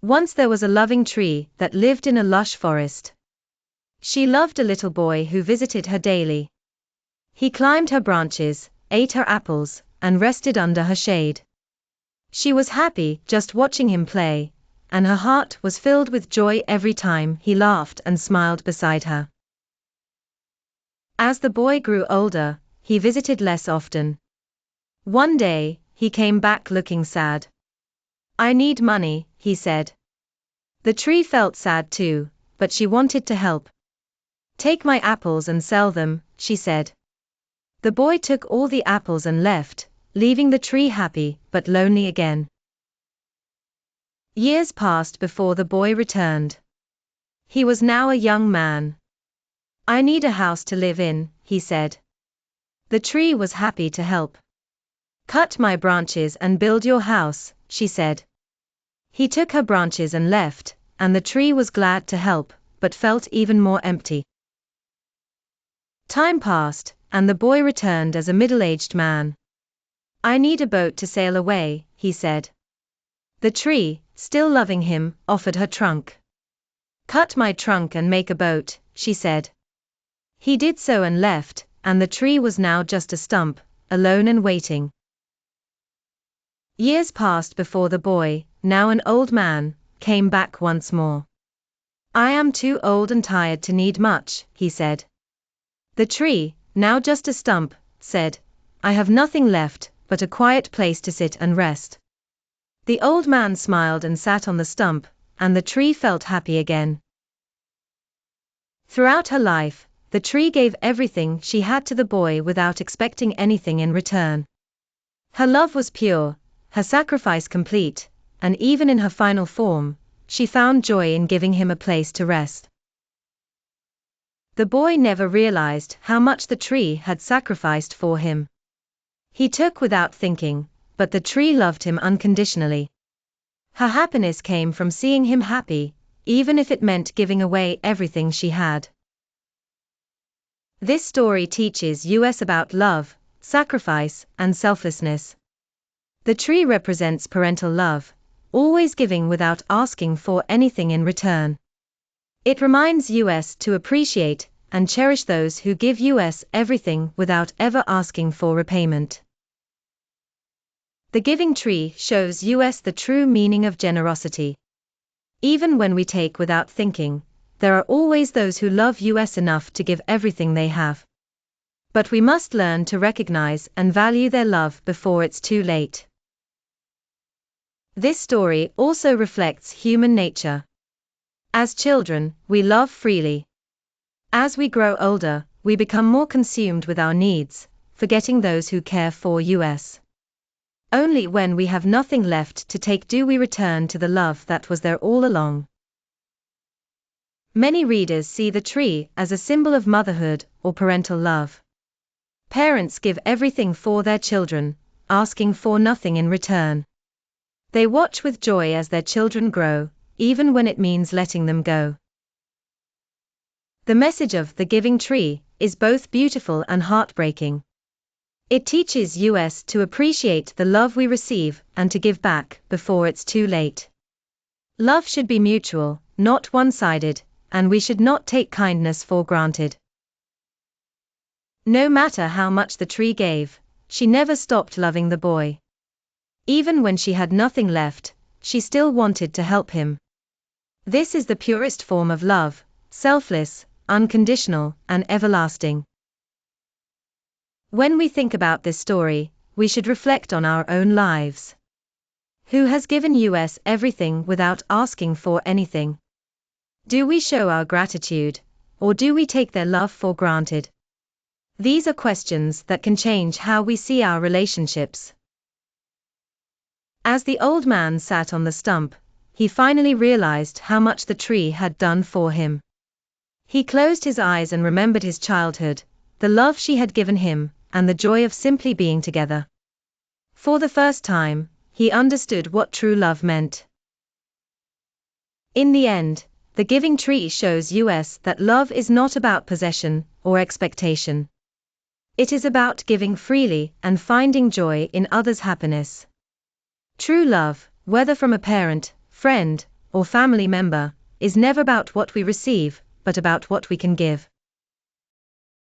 Once there was a loving tree that lived in a lush forest. She loved a little boy who visited her daily. He climbed her branches, ate her apples, and rested under her shade. She was happy just watching him play, and her heart was filled with joy every time he laughed and smiled beside her. As the boy grew older, he visited less often. One day, he came back looking sad. "I need money," he said. The tree felt sad too, but she wanted to help. "Take my apples and sell them," she said. The boy took all the apples and left, leaving the tree happy but lonely again. Years passed before the boy returned. He was now a young man. "I need a house to live in," he said. The tree was happy to help. "Cut my branches and build your house," she said. He took her branches and left, and the tree was glad to help, but felt even more empty. Time passed, and the boy returned as a middle-aged man. "I need a boat to sail away," he said. The tree, still loving him, offered her trunk. "Cut my trunk and make a boat," she said. He did so and left, and the tree was now just a stump, alone and waiting. Years passed before the boy, now an old man, came back once more. "I am too old and tired to need much," he said. The tree, now just a stump, said, "I have nothing left but a quiet place to sit and rest." The old man smiled and sat on the stump, and the tree felt happy again. Throughout her life, the tree gave everything she had to the boy without expecting anything in return. Her love was pure, her sacrifice complete, and even in her final form, she found joy in giving him a place to rest. The boy never realized how much the tree had sacrificed for him. He took without thinking, but the tree loved him unconditionally. Her happiness came from seeing him happy, even if it meant giving away everything she had. This story teaches us about love, sacrifice, and selflessness. The tree represents parental love, always giving without asking for anything in return. It reminds us to appreciate and cherish those who give us everything without ever asking for repayment. The giving tree shows us the true meaning of generosity. Even when we take without thinking, there are always those who love us enough to give everything they have. But we must learn to recognize and value their love before it's too late. This story also reflects human nature. As children, we love freely. As we grow older, we become more consumed with our needs, forgetting those who care for us. Only when we have nothing left to take do we return to the love that was there all along. Many readers see the tree as a symbol of motherhood or parental love. Parents give everything for their children, asking for nothing in return. They watch with joy as their children grow, even when it means letting them go. The message of the giving tree is both beautiful and heartbreaking. It teaches us to appreciate the love we receive and to give back before it's too late. Love should be mutual, not one-sided, and we should not take kindness for granted. No matter how much the tree gave, she never stopped loving the boy. Even when she had nothing left, she still wanted to help him. This is the purest form of love, selfless, unconditional, and everlasting. When we think about this story, we should reflect on our own lives. Who has given us everything without asking for anything? Do we show our gratitude, or do we take their love for granted? These are questions that can change how we see our relationships. As the old man sat on the stump, he finally realized how much the tree had done for him. He closed his eyes and remembered his childhood, the love she had given him, and the joy of simply being together. For the first time, he understood what true love meant. In the end, the giving tree shows us that love is not about possession or expectation. It is about giving freely and finding joy in others' happiness. True love, whether from a parent, friend, or family member, is never about what we receive, but about what we can give.